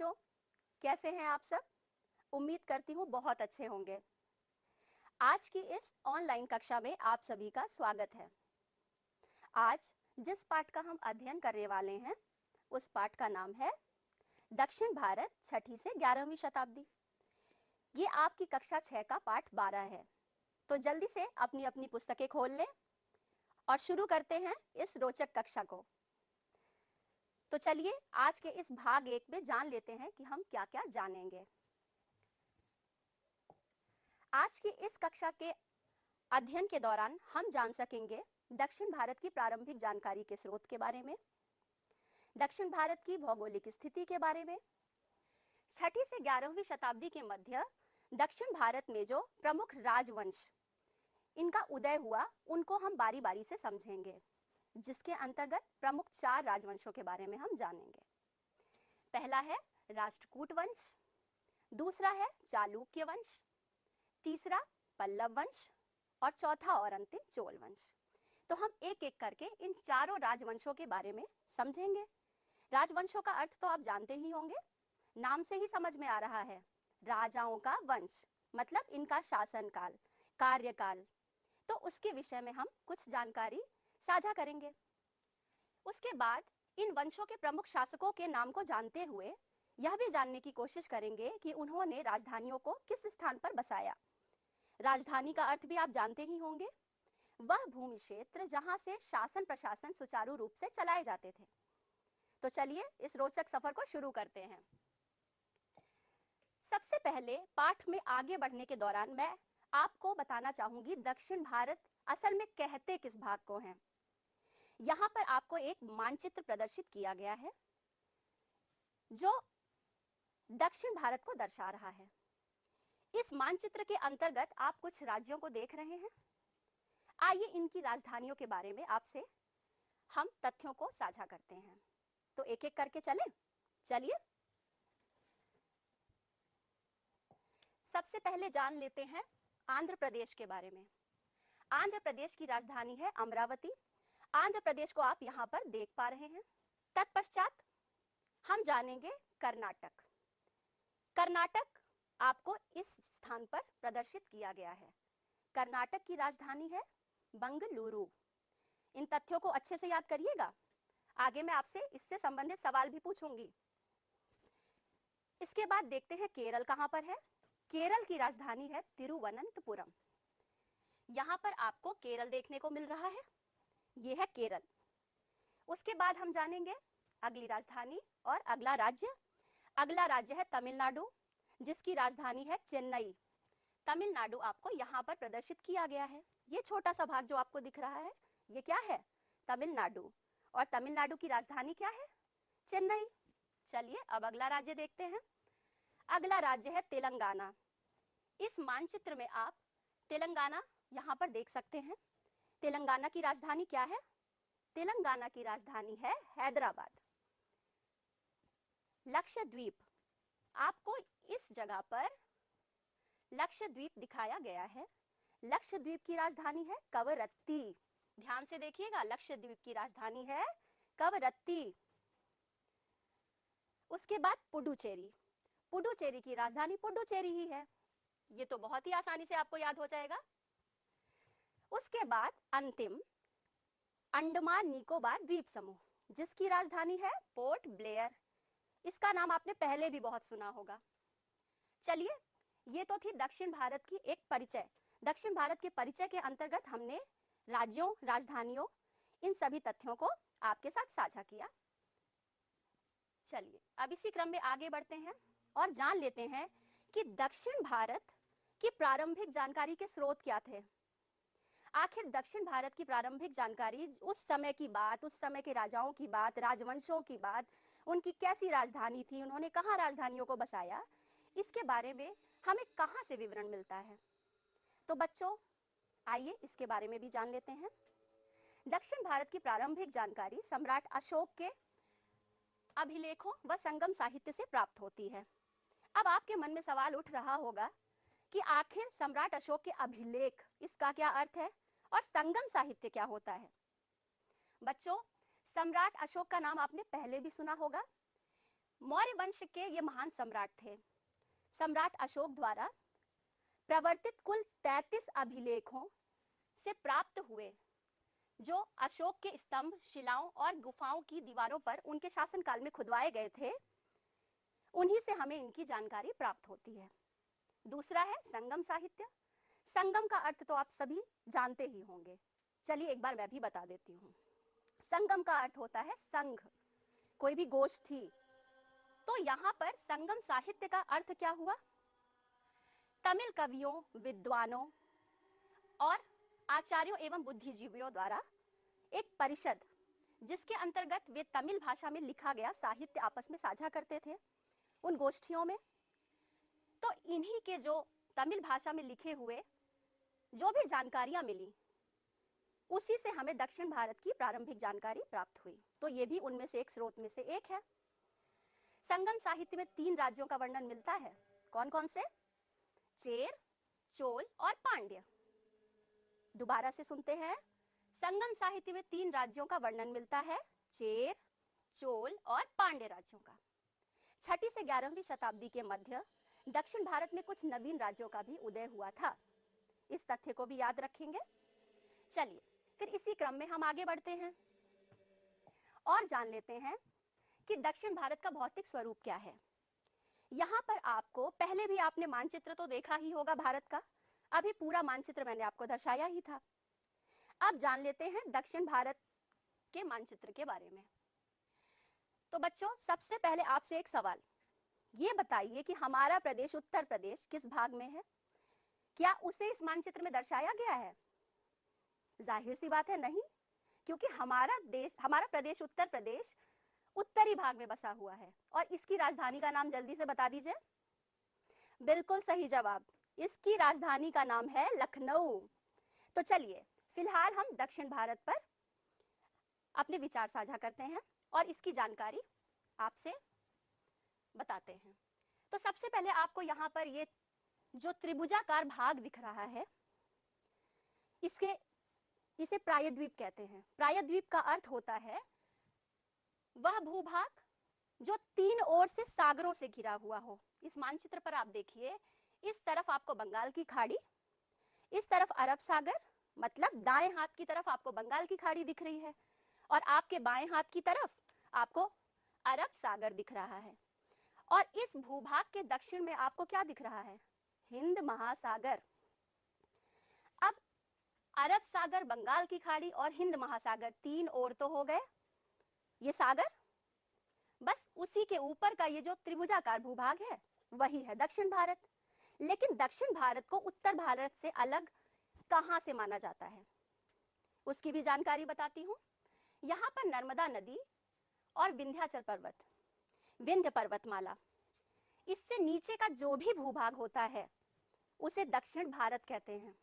बच्चों, कैसे हैं आप सब? उम्मीद करती हूँ बहुत अच्छे होंगे। आज की इस ऑनलाइन कक्षा में आप सभी का स्वागत है। आज जिस पाठ का हम अध्ययन करने वाले हैं उस पाठ का नाम है दक्षिण भारत 6ठी से 11वीं शताब्दी। ये आपकी कक्षा 6 का पाठ 12 है। तो जल्दी से अपनी अपनी पुस्तकें खोल लें और शुरू करते हैं इस रोचक कक्षा को। तो चलिए आज के इस भाग 1 में जान लेते हैं कि हम क्या क्या जानेंगे। आज की इस कक्षा के अध्ययन के दौरान हम जान सकेंगे दक्षिण भारत की प्रारंभिक जानकारी के स्रोत के बारे में, दक्षिण भारत की भौगोलिक स्थिति के बारे में, 6ठी से 11वीं शताब्दी के मध्य दक्षिण भारत में जो प्रमुख राजवंश इनका उदय हुआ उनको हम बारी बारी से समझेंगे, जिसके अंतर्गत प्रमुख 4 राजवंशों के बारे में हम जानेंगे। पहला है राष्ट्रकूट वंश, दूसरा है चालुक्य वंश, तीसरा पल्लव वंश और चौथा और अंतिम चोल वंश। तो हम एक एक करके इन चारों राजवंशों के बारे में समझेंगे। राजवंशों का अर्थ तो आप जानते ही होंगे, नाम से ही समझ में आ रहा है, राजाओं का वंश मतलब इनका शासनकाल, कार्यकाल। तो उसके विषय में हम कुछ जानकारी साझा करेंगे। उसके बाद इन वंशों के प्रमुख शासकों के नाम को जानते हुए यह भी जानने की कोशिश करेंगे कि उन्होंने राजधानियों को किस स्थान पर बसाया। राजधानी का अर्थ भी आप जानते ही होंगे, वह भूमि क्षेत्र जहां से शासन प्रशासन सुचारू रूप से चलाए जाते थे। तो चलिए इस रोचक सफर को शुरू करते हैं। सबसे पहले पाठ में आगे बढ़ने के दौरान मैं आपको बताना चाहूंगी दक्षिण भारत असल में कहते किस भाग को हैं। यहां पर आपको एक मानचित्र प्रदर्शित किया गया है जो दक्षिण भारत को दर्शा रहा है। इस मानचित्र के अंतर्गत आप कुछ राज्यों को देख रहे हैं। आइए इनकी राजधानियों के बारे में आपसे हम तथ्यों को साझा करते हैं। तो एक एक करके चलिए सबसे पहले जान लेते हैं आंध्र प्रदेश के बारे में। आंध्र प्रदेश की राजधानी है अमरावती। आंध्र प्रदेश को आप यहां पर देख पा रहे हैं। तत्पश्चात हम जानेंगे कर्नाटक। कर्नाटक आपको इस स्थान पर प्रदर्शित किया गया है। कर्नाटक की राजधानी है बंगलुरु। इन तथ्यों को अच्छे से याद करिएगा, आगे मैं आपसे इससे संबंधित सवाल भी पूछूंगी। इसके बाद देखते हैं केरल कहां पर है। केरल की राजधानी है तिरुवनंतपुरम। यहां पर आपको केरल देखने को मिल रहा है, यह है केरल। उसके बाद हम जानेंगे अगली राजधानी और अगला राज्य। अगला राज्य है तमिलनाडु, जिसकी राजधानी है चेन्नई। तमिलनाडु आपको यहां पर प्रदर्शित किया गया है। ये छोटा सा भाग जो आपको दिख रहा है ये क्या है? तमिलनाडु। और तमिलनाडु की राजधानी क्या है? चेन्नई। चलिए अब अगला राज्य देखते हैं। अगला राज्य है तेलंगाना। इस मानचित्र में आप तेलंगाना यहां पर देख सकते हैं। तेलंगाना की राजधानी क्या है? तेलंगाना की राजधानी है हैदराबाद। लक्षद्वीप, आपको इस जगह पर लक्षद्वीप दिखाया गया है। लक्षद्वीप की राजधानी है कवरत्ती। ध्यान से देखिएगा, लक्षद्वीप की राजधानी है कवरत्ती। उसके बाद पुडुचेरी। पुडुचेरी की राजधानी पुडुचेरी ही है। ये तो बहुत ही आसानी से आपको याद हो जाएगा। उसके बाद अंतिम अंडमान निकोबार द्वीप समूह, जिसकी राजधानी है पोर्ट ब्लेयर। इसका नाम आपने पहले भी बहुत सुना होगा। चलिए ये तो थी दक्षिण भारत की एक परिचय। दक्षिण भारत के परिचय के अंतर्गत हमने राज्यों, राजधानियों, इन सभी तथ्यों को आपके साथ साझा किया। चलिए अब इसी क्रम में आगे बढ़ते हैं और जान लेते हैं कि दक्षिण भारत की प्रारंभिक जानकारी के स्रोत क्या थे। आखिर दक्षिण भारत की प्रारंभिक जानकारी उस समय की बात, उस समय के राजाओं की बात, राजवंशों की बात, उनकी कैसी राजधानी थी, उन्होंने कहाँ राजधानियों को बसाया, इसके बारे में हमें कहाँ से विवरण मिलता है। तो बच्चों आइए इसके बारे में भी जान लेते हैं। दक्षिण भारत की प्रारंभिक जानकारी सम्राट अशोक के अभिलेखों व संगम साहित्य से प्राप्त होती है। अब आपके मन में सवाल उठ रहा होगा कि आखिर सम्राट अशोक के अभिलेख, इसका क्या अर्थ है और संगम साहित्य क्या होता है। बच्चों सम्राट अशोक का नाम आपने पहले भी सुना होगा। मौर्य वंश के ये महान सम्राट थे। सम्राट अशोक द्वारा प्रवर्तित कुल 33 अभिलेखों से प्राप्त हुए, जो अशोक के स्तंभ, शिलाओं और गुफाओं की दीवारों पर उनके शासनकाल में खुदवाए गए थे, उन्हीं से हमें इनकी जानकारी प्राप्त होती है। दूसरा है संगम साहित्य। संगम का अर्थ तो आप सभी जानते ही होंगे, चलिए एक बार मैं भी बता देती हूँ। संगम का अर्थ होता है संघ, कोई भी गोष्ठी। तो यहाँ पर संगम साहित्य का अर्थ क्या हुआ? तमिल कवियों, विद्वानों और आचार्यों एवं बुद्धिजीवियों द्वारा एक परिषद, जिसके अंतर्गत वे तमिल भाषा में लिखा गया साहित्य आपस में साझा करते थे उन गोष्ठियों में। तो इन्हीं के जो तमिल भाषा में लिखे हुए जो भी जानकारियां मिली, उसी से हमें दक्षिण भारत की प्रारंभिक जानकारी प्राप्त हुई। तो ये भी उनमें से एक स्रोत में से एक है। संगम साहित्य में 3 राज्यों का वर्णन मिलता है। कौन कौन से? चेर, चोल और पांड्य। दोबारा से सुनते हैं। संगम साहित्य में 3 राज्यों का वर्णन मिलता है, चेर, चोल और पांड्य राज्यों का। 6वीं से 11वीं शताब्दी के मध्य दक्षिण भारत में कुछ नवीन राज्यों का भी उदय हुआ था। इस तथ्य को भी याद रखेंगे। चलिए फिर इसी क्रम में हम आगे बढ़ते हैं और जान लेते हैं कि दक्षिण भारत का भौतिक स्वरूप क्या है। यहाँ पर आपको पहले भी आपने मानचित्र तो देखा ही होगा भारत का, अभी पूरा मानचित्र मैंने आपको दर्शाया ही था। अब जान लेते हैं दक्षिण भारत के मानचित्र के बारे में। तो बच्चों, सबसे पहले आपसे एक सवाल, ये बताइए कि हमारा प्रदेश उत्तर प्रदेश किस भाग में है? क्या उसे इस मानचित्र में दर्शाया गया है? जाहिर सी बात है नहीं, क्योंकि हमारा प्रदेश उत्तर प्रदेश उत्तरी भाग में बसा हुआ है। और इसकी राजधानी का नाम जल्दी से बता दीजिए। बिल्कुल सही जवाब, इसकी राजधानी का नाम है लखनऊ। तो चलिए फिलहाल हम दक्षिण भारत पर अपने विचार साझा करते हैं और इसकी जानकारी आपसे बताते हैं। तो सबसे पहले आपको यहाँ पर ये जो त्रिभुजाकार भाग दिख रहा है, इसे प्रायद्वीप कहते हैं। प्रायद्वीप का अर्थ होता है वह भूभाग जो 3 ओर से सागरों से घिरा हुआ हो। इस मानचित्र पर आप देखिए, इस तरफ आपको बंगाल की खाड़ी, इस तरफ अरब सागर, मतलब दाएं हाथ की तरफ आपको बंगाल की खाड़ी दिख रही है और आपके बाएं हाथ की तरफ आपको अरब सागर दिख रहा है। और इस भूभाग के दक्षिण में आपको क्या दिख रहा है? हिंद महासागर। अब अरब सागर, बंगाल की खाड़ी और हिंद महासागर 3 ओर तो हो गए ये सागर, बस उसी के ऊपर का ये जो त्रिभुजाकार भूभाग है वही है दक्षिण भारत। लेकिन दक्षिण भारत को उत्तर भारत से अलग कहां से माना जाता है, उसकी भी जानकारी बताती हूँ। यहाँ पर नर्मदा नदी और विंध्याचल पर्वत, विंध्य पर्वतमाला, इससे नीचे का जो भी भूभाग होता है उसे दक्षिण भारत कहते हैं।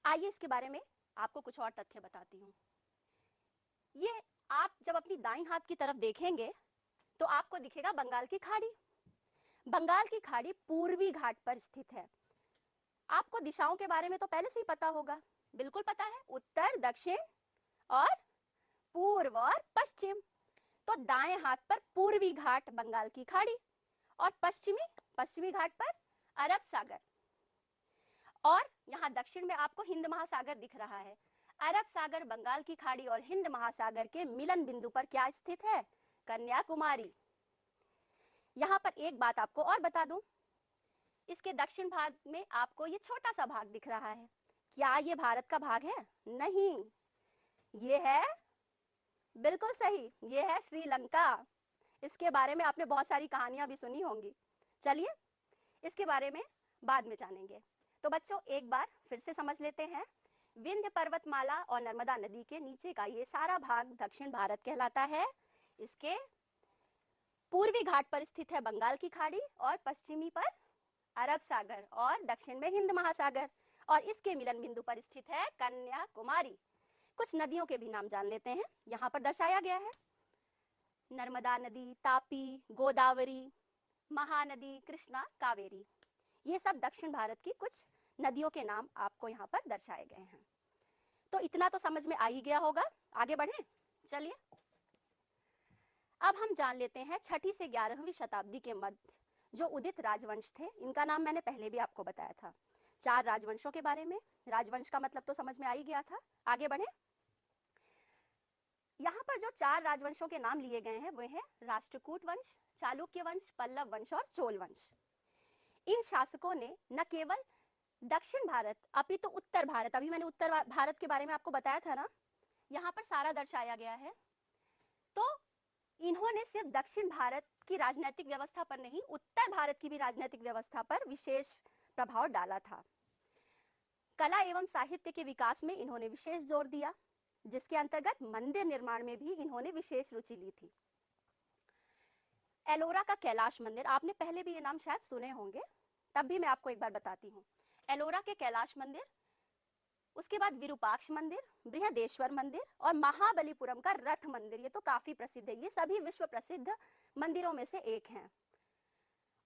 आइए इसके बारे में आपको कुछ और तथ्य बताती हूँ। ये आप जब अपनी दाईं हाथ की तरफ देखेंगे तो आपको दिखेगा बंगाल की खाड़ी। बंगाल की खाड़ी पूर्वी घाट पर स्थित है। आपको दिशाओं के बारे में तो पहले से ही पता होगा, बिल्कुल पता है, उत्तर, दक्षिण और पूर्व और पश्चिम। तो दाएं हाथ पर पूर्वी घाट बंगाल की खाड़ी और पश्चिमी घाट पर अरब सागर। और यहाँ दक्षिण में आपको हिंद महासागर दिख रहा है। अरब सागर, बंगाल की खाड़ी और हिंद महासागर के मिलन बिंदु पर क्या स्थित है? कन्याकुमारी। यहाँ पर एक बात आपको और बता दूं, इसके दक्षिण भाग में आपको ये छोटा सा भाग दिख रहा है। क्या ये भारत का भाग है? नहीं, ये है, बिल्कुल सही, ये है श्रीलंका। इसके बारे में आपने बहुत सारी कहानियां भी सुनी होंगी। चलिए इसके बारे में बाद में जानेंगे। तो बच्चों एक बार फिर से समझ लेते हैं, विंध्य पर्वतमाला और नर्मदा नदी के नीचे का ये सारा भाग दक्षिण भारत कहलाता है। इसके पूर्वी घाट पर स्थित है बंगाल की खाड़ी और पश्चिमी पर अरब सागर और दक्षिण में हिंद महासागर और इसके मिलन बिंदु पर स्थित है कन्याकुमारी। कुछ नदियों के भी नाम जान लेते हैं, यहाँ पर दर्शाया गया है। नर्मदा नदी, तापी, गोदावरी, महानदी, कृष्णा, कावेरी, ये सब दक्षिण भारत की कुछ नदियों के नाम आपको यहाँ पर दर्शाए गए हैं। तो इतना तो समझ में आ ही गया होगा। आगे बढ़ें, चलिए अब हम जान लेते हैं 6ठी से 11वीं शताब्दी के मध्य जो उदित राजवंश थे, इनका नाम मैंने पहले भी आपको बताया था। 4 राजवंशों के बारे में। राजवंश का मतलब तो समझ में आ ही गया था। आगे बढ़े। यहाँ पर जो 4 राजवंशों के नाम लिए गए हैं वे हैं राष्ट्रकूट वंश, चालुक्य वंश, पल्लव वंश और चोल वंश। इन शासकों ने न केवल दक्षिण भारत अपितु उत्तर भारत, अभी मैंने उत्तर भारत के बारे में आपको बताया था ना, यहाँ पर सारा दर्शाया गया है। तो इन्होंने सिर्फ दक्षिण भारत की राजनीतिक व्यवस्था पर नहीं, उत्तर भारत की भी राजनीतिक व्यवस्था पर विशेष प्रभाव डाला था। कला एवं साहित्य के विकास में इन्होंने विशेष जोर दिया, जिसके अंतर्गत मंदिर निर्माण में भी इन्होंने विशेष रुचि ली थी। एलोरा का कैलाश मंदिर, आपने पहले भी ये नाम शायद सुने होंगे, तब भी मैं आपको एक बार बताती हूँ। एलोरा के कैलाश मंदिर, उसके बाद विरूपाक्ष मंदिर, बृहदेश्वर मंदिर और महाबलीपुरम का रथ मंदिर, ये तो काफी प्रसिद्ध है। ये सभी विश्व प्रसिद्ध मंदिरों में से एक हैं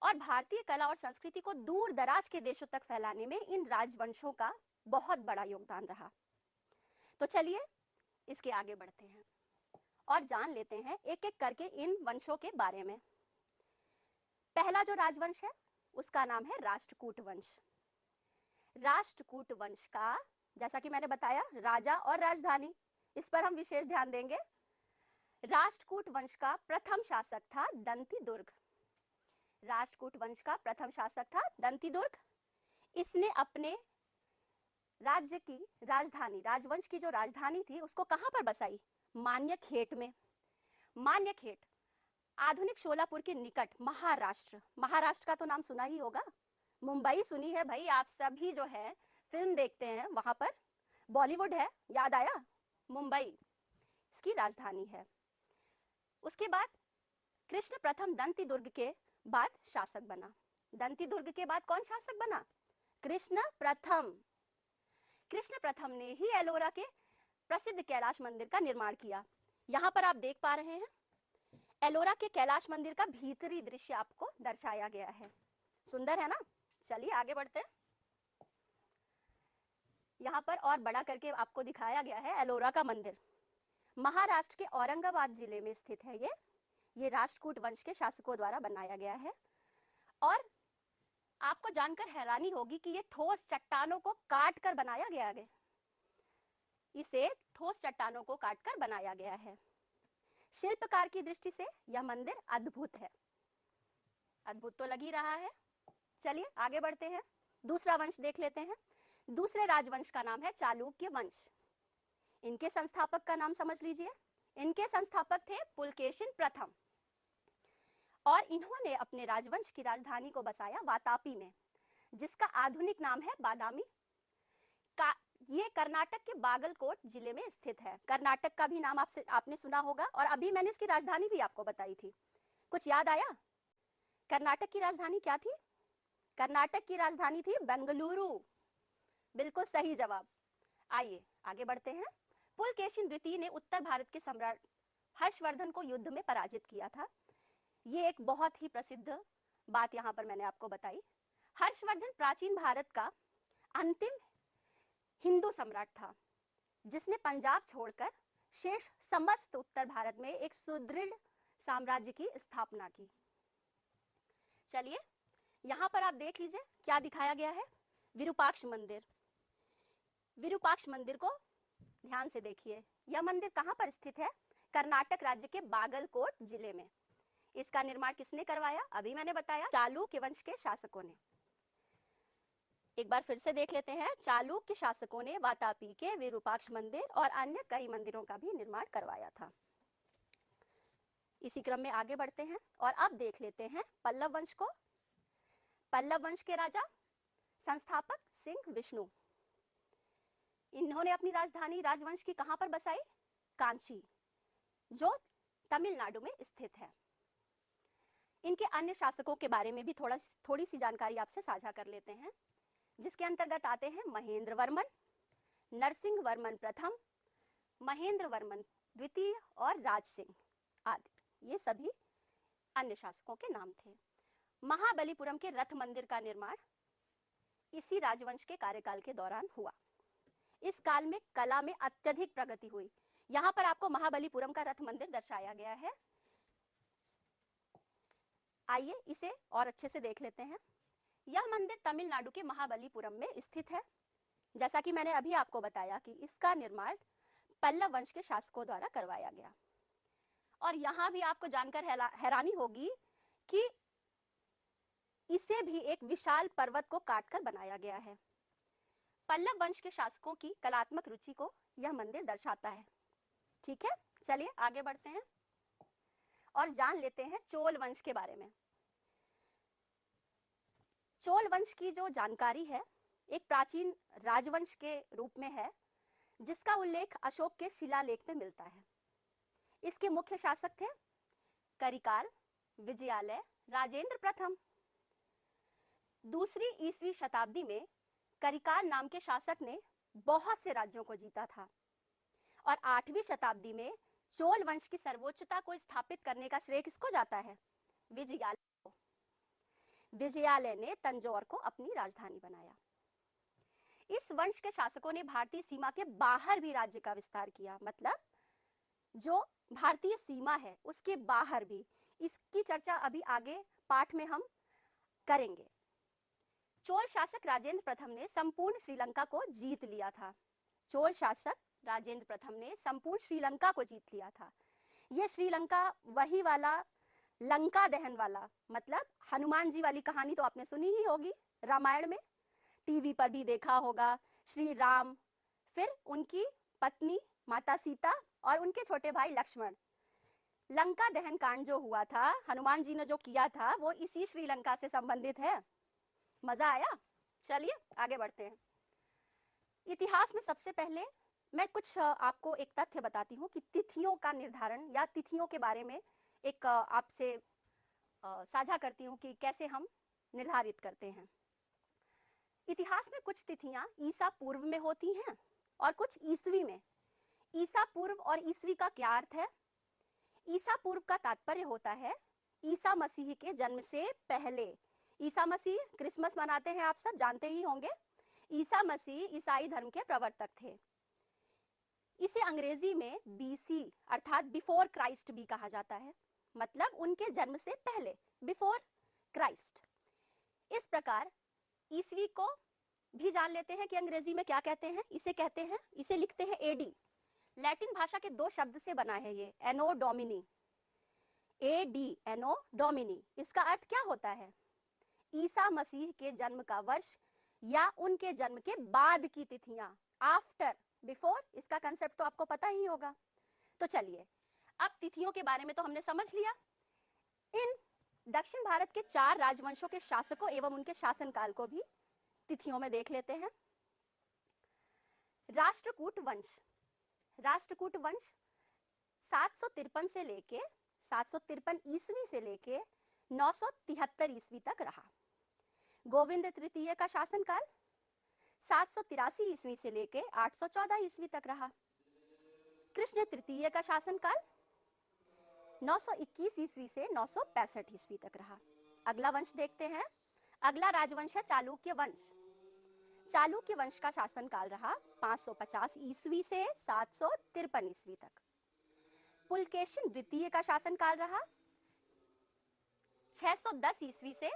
और भारतीय कला और संस्कृति को दूर दराज के देशों तक फैलाने में इन राजवंशों का बहुत बड़ा योगदान रहा। तो चलिए इसके आगे बढ़ते हैं और जान लेते हैं एक एक करके इन वंशों के बारे में। पहला जो राजवंश है उसका नाम है राष्ट्रकूट वंश। राष्ट्रकूट वंश का, जैसा कि मैंने बताया, राजा और राजधानी, इस पर हम विशेष ध्यान देंगे। राष्ट्रकूट वंश का प्रथम शासक था दंतिदुर्ग। राष्ट्रकूट वंश का प्रथम शासक था दंतिदुर्ग। इसने अपने राज्य की राजधानी, राजवंश की जो राजधानी थी, उसको कहां पर बसाई? मान्यखेट में। मान्यखेट आधुनिक शोलापुर के निकट, महाराष्ट्र। महाराष्ट्र का तो नाम सुना ही होगा, मुंबई सुनी है भाई आप सभी, जो है फिल्म देखते हैं वहां पर, बॉलीवुड है, याद आया? मुंबई इसकी राजधानी है। उसके बाद कृष्ण प्रथम दंतिदुर्ग के बाद शासक बना। दंतिदुर्ग के बाद कौन शासक बना? कृष्ण प्रथम। कृष्ण प्रथम ने ही एलोरा के प्रसिद्ध कैलाश मंदिर का निर्माण किया। यहाँ पर आप देख पा रहे हैं एलोरा के कैलाश मंदिर का भीतरी दृश्य आपको दर्शाया गया है। सुंदर है ना? चलिए आगे बढ़ते हैं। यहाँ पर और बड़ा करके आपको दिखाया गया है एलोरा का मंदिर। महाराष्ट्र के औरंगाबाद जिले में स्थित है ये राष्ट्रकूट वंश के शासकों द्वारा बनाया गया है। और आपको जानकर हैरानी होगी कि ये ठोस चट्टानों को काट कर बनाया गया है। इसे ठोस चट्टानों को काटकर बनाया गया है। शिल्पकार की दृष्टि से यह मंदिर अद्भुत है। अद्भुत तो लग ही रहा है। चलिए आगे बढ़ते हैं, दूसरा वंश देख लेते हैं। दूसरे राजवंश का नाम है चालुक्य वंश। इनके संस्थापक का नाम समझ लीजिए। इनके संस्थापक थे पुलकेशिन प्रथम और इन्होंने अपने राजवंश की राजधानी को बसाया वातापी में, जिसका आधुनिक नाम है बादामी। ये कर्नाटक के बागलकोट जिले में स्थित है। कर्नाटक का भी नाम आपने सुना होगा और अभी मैंने इसकी राजधानी भी आपको बताई थी। कुछ याद आया? कर्नाटक की राजधानी क्या थी? कर्नाटक की राजधानी थी बेंगलुरु। बिल्कुल सही जवाब। आइए आगे बढ़ते हैं। पुलकेशिन द्वितीय ने उत्तर भारत के सम्राट हर्षवर्धन को युद्ध में पराजित किया था। ये एक बहुत ही प्रसिद्ध बात यहाँ पर मैंने आपको बताई। हर्षवर्धन प्राचीन भारत का अंतिम हिंदू सम्राट था, जिसने पंजाब छोड़कर शेष समस्त उत्तर भारत में एक सुदृढ़ साम्राज्य की स्थापना की। चलिए यहाँ पर आप देख लीजिए क्या दिखाया गया है। विरूपाक्ष मंदिर। विरूपाक्ष मंदिर को ध्यान से देखिए। यह मंदिर कहाँ पर स्थित है? कर्नाटक राज्य के बागलकोट जिले में। इसका निर्माण किसने करवाया? अभी मैंने बताया, चालुक्य वंश के शासकों ने। एक बार फिर से देख लेते हैं। चालुक्य शासकों ने वातापी के विरूपाक्ष मंदिर और अन्य कई मंदिरों का भी निर्माण करवाया था। इसी क्रम में आगे बढ़ते हैं और अब देख लेते हैं पल्लव वंश को। पल्लव वंश के राजा संस्थापक सिंह विष्णु। इन्होंने अपनी राजधानी राजवंश की कहां पर बसाई? कांची, जो तमिलनाडु में स्थित है। इनके अन्य शासकों के बारे में भी थोड़ी सी जानकारी आपसे साझा कर लेते हैं, जिसके अंतर्गत आते हैं महेंद्र वर्मन, नरसिंह वर्मन प्रथम, महेंद्र वर्मन द्वितीय और राज सिंह आदि। ये सभी अन्य शासकों के नाम थे। महाबलीपुरम के रथ मंदिर का निर्माण इसी राजवंश के कार्यकाल के दौरान हुआ। इस काल में कला में अत्यधिक प्रगति हुई। यहाँ पर आपको महाबलीपुरम का रथ मंदिर दर्शाया गया है। आइए इसे और अच्छे से देख लेते हैं। यह मंदिर तमिलनाडु के महाबलीपुरम में स्थित है। जैसा कि मैंने अभी आपको बताया कि इसका निर्माण पल्लव वंश के शासकों द्वारा करवाया गया। और यहाँ भी आपको जानकर हैरानी होगी कि इसे भी एक विशाल पर्वत को काटकर बनाया गया है। पल्लव वंश के शासकों की कलात्मक रुचि को यह मंदिर दर्शाता है। ठीक है, चलिए आगे बढ़ते हैं और जान लेते हैं चोल वंश के बारे में। चोल वंश की जो जानकारी है एक प्राचीन राजवंश के रूप में है, जिसका उल्लेख अशोक के शिलालेख में मिलता है। इसके मुख्य शासक थे करिकाल, विजयालय, राजेंद्र प्रथम। दूसरी ईसवी शताब्दी में करिकाल नाम के शासक ने बहुत से राज्यों को जीता था और 8वीं शताब्दी में चोल वंश की सर्वोच्चता को स्थापित करने का श्रेय किसको जाता है? विजयालय को। विजयालय ने तंजौर को अपनी राजधानी बनाया। इस वंश के शासकों ने भारतीय सीमा के बाहर भी राज्य का विस्तार किया, मतलब जो भारतीय सीमा है उसके बाहर भी। इसकी चर्चा अभी आगे पाठ में हम करेंगे। चोल शासक राजेंद्र प्रथम ने संपूर्ण श्रीलंका को जीत लिया था। चोल शासक राजेंद्र प्रथम ने संपूर्ण श्रीलंका को जीत लिया था। यह श्रीलंका वही वाला लंका दहन वाला, मतलब हनुमान जी वाली कहानी तो आपने सुनी ही होगी रामायण में, टीवी पर भी देखा होगा। श्री राम, फिर उनकी पत्नी माता सीता और उनके छोटे भाई लक्ष्मण, लंका दहन कांड जो हुआ था, हनुमान जी ने जो किया था, वो इसी श्रीलंका से संबंधित है। मजा आया? चलिए आगे बढ़ते हैं। इतिहास में सबसे पहले मैं कुछ आपको एक तथ्य बताती हूँ कि तिथियों का निर्धारण या तिथियों के बारे में एक आपसे साझा करती हूँ कि कैसे हम निर्धारित करते हैं। इतिहास में कुछ तिथियां ईसा पूर्व में होती हैं और कुछ ईसवी में। ईसा पूर्व और ईसवी का क्या अर्थ है? ईसा पूर्व का तात्पर्य होता है ईसा मसीह के जन्म से पहले। ईसा मसीह क्रिसमस मनाते हैं, आप सब जानते ही होंगे। ईसा मसीह ईसाई धर्म के प्रवर्तक थे। इसे अंग्रेजी में बीसी अर्थात बिफोर क्राइस्ट भी कहा जाता है, मतलब उनके जन्म से पहले, बिफोर क्राइस्ट। इस प्रकार ईसवी को भी जान लेते हैं कि अंग्रेजी में क्या कहते हैं। इसे लिखते हैं एडी। लैटिन भाषा के 2 शब्द से बना है ये, एनो डोमिनी, एडी, एनो डोमिनी। इसका अर्थ क्या होता है? ईसा मसीह के जन्म का वर्ष या उनके जन्म के बाद की तिथियां, आफ्टर, बिफोर। इसका कंसेप्ट तो आपको पता ही होगा। तो चलिए अब तिथियों के बारे में तो हमने समझ लिया। इन दक्षिण भारत के 4 राजवंशों के शासकों एवं उनके शासनकाल को भी तिथियों में देख लेते हैं। राष्ट्रकूट वंश। राष्ट्रकूट वंश 753 से लेके 753 ईस्वी से लेके 973 ईस्वी तक रहा। गोविंद तृतीय का शासनकाल 783 ईस्वी से लेके 814 ईस्वी तक रहा। कृष्ण तृतीय का शासनकाल 921 ईस्वी से 965 ईस्वी तक रहा। अगला वंश देखते हैं। अगला राजवंश है चालुक्य वंश। चालुक्य वंश का शासनकाल रहा 550 ईस्वी से 753 ईस्वी तक। पुलकेशिन द्वितीय का शासनकाल रहा 610 ईस्वी से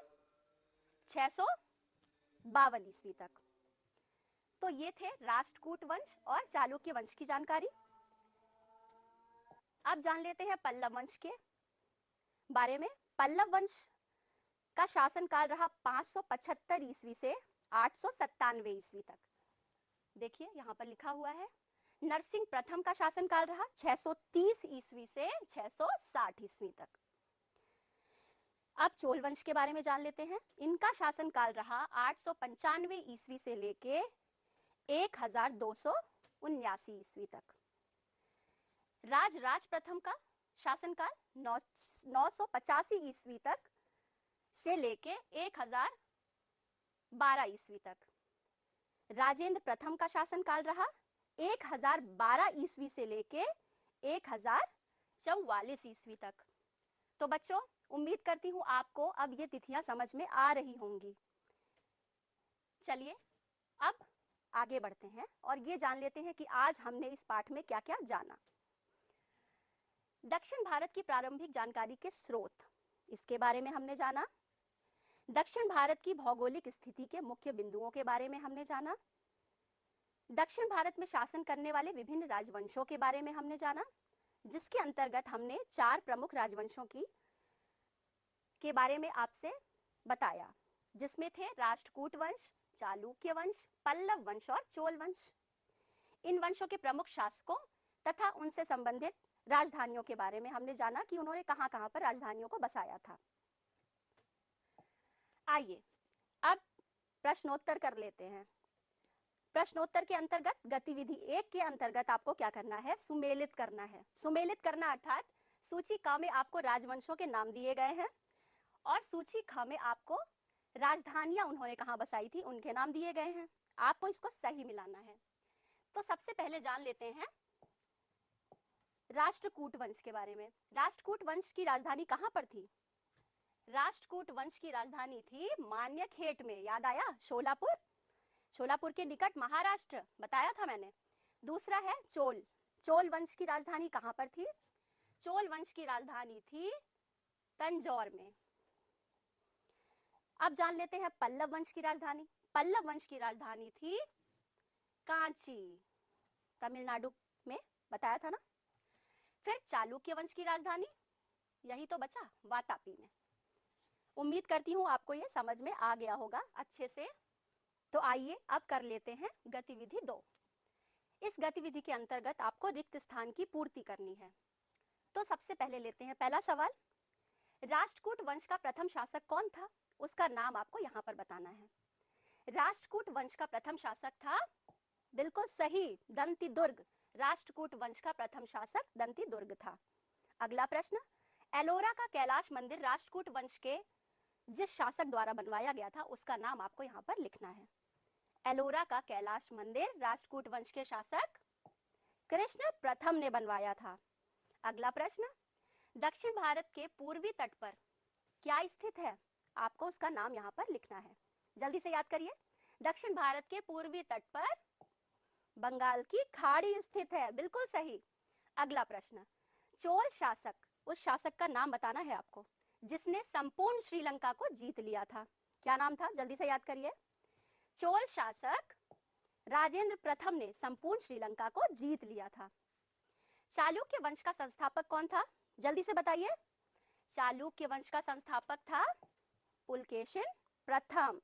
652 ईस्वी तक। तो ये थे राष्ट्रकूट वंश और चालुक्य वंश की जानकारी। अब जान लेते हैं पल्लव वंश के बारे में। पल्लव वंश का शासनकाल रहा 575 ईस्वी से 897 ईस्वी तक। देखिए यहाँ पर लिखा हुआ है। नरसिंह प्रथम का शासनकाल रहा 630 ईस्वी से 660 ईस्वी तक। अब चोल वंश के बारे में जान लेते हैं। इनका शासनकाल रहा 895 ईस्वी से लेके 1279 ईस्वी तक। राज प्रथम का शासनकाल 985 ईस्वी तक से लेके 1012 ईस्वी तक। राजेंद्र प्रथम का शासनकाल रहा 1012 ईस्वी से लेके 1044 ईस्वी तक। तो बच्चों, उम्मीद करती हूं आपको अब ये तिथियां समझ में आ रही होंगी। चलिए अब आगे बढ़ते हैं और ये जान लेते हैं कि आज हमने इस पाठ में क्या क्या जाना। दक्षिण भारत की प्रारंभिक जानकारी के स्रोत। इसके बारे में हमने जाना। दक्षिण भारत की भौगोलिक स्थिति के मुख्य बिंदुओं के बारे में हमने जाना। दक्षिण भारत में शासन करने वाले विभिन्न राजवंशों के बारे में हमने जाना, जिसके अंतर्गत हमने 4 प्रमुख राजवंशों के बारे में आपसे बताया, जिसमें थे राष्ट्रकूट वंश, चालुक्य वंश, पल्लव वंश और चोल वंश। इन वंशों के प्रमुख शासकों तथा उनसे संबंधित राजधानियों के बारे में हमने जाना कि उन्होंने कहां-कहां पर राजधानियों को बसाया था। आइए अब प्रश्नोत्तर कर लेते हैं। प्रश्नोत्तर के अंतर्गत गतिविधि 1 के अंतर्गत आपको क्या करना है? सुमेलित करना है। सुमेलित करना अर्थात सूची क में आपको राजवंशों के नाम दिए गए हैं और सूची ख में आपको राजधानियां उन्होंने कहां बसाई थी उनके नाम दिए गए हैं। आपको इसको सही मिलाना है। तो सबसे पहले जान लेते हैं राष्ट्रकूट वंश के बारे में। राष्ट्रकूट वंश की राजधानी कहां पर थी? राष्ट्रकूट वंश की राजधानी थी मान्यखेट में। याद आया? शोलापुर, शोलापुर के निकट महाराष्ट्र, बताया था मैंने। दूसरा है चोल। चोल वंश की राजधानी कहां पर थी? चोल वंश की राजधानी थी तंजौर में। अब जान लेते हैं पल्लव वंश की राजधानी। पल्लव वंश की राजधानी थी कांची, तमिलनाडु में, बताया था ना। फिर चालुक्य वंश की राजधानी, यही तो बचा, वातापी में। उम्मीद करती हूँ आपको ये समझ में आ गया होगा अच्छे से। तो आइए अब कर लेते हैं गतिविधि 2। इस गतिविधि के अंतर्गत आपको रिक्त स्थान की पूर्ति करनी है। तो सबसे पहले लेते हैं पहला सवाल। राष्ट्रकूट वंश का प्रथम शासक कौन था? उसका नाम आपको यहाँ पर बताना है। राष्ट्रकूट वंश का प्रथम शासक था, बिल्कुल सही, दंतिदुर्ग। राष्ट्रकूट वंश का प्रथम शासक दंतिदुर्ग था। अगला प्रश्न, एलोरा का कैलाश मंदिर राष्ट्रकूट वंश के जिस शासक द्वारा बनवाया गया था उसका नाम आपको यहाँ पर लिखना है। एलोरा का कैलाश मंदिर राष्ट्रकूट वंश के शासक कृष्ण प्रथम ने बनवाया था। अगला प्रश्न, दक्षिण भारत के पूर्वी तट पर क्या स्थित है? आपको उसका नाम यहाँ पर लिखना है। जल्दी से याद करिए। दक्षिण भारत के पूर्वी तट पर बंगाल की खाड़ी स्थित है, बिल्कुल सही। अगला प्रश्न, चोल शासक, उस शासक का नाम बताना है आपको जिसने संपूर्ण श्रीलंका को जीत लिया था। क्या नाम था? जल्दी से याद करिए। चोल शासक राजेंद्र प्रथम ने संपूर्ण श्रीलंका को जीत लिया था। चालुक्य वंश का संस्थापक कौन था? जल्दी से बताइए। चालुक्य वंश का संस्थापक था पुलकेशिन प्रथम।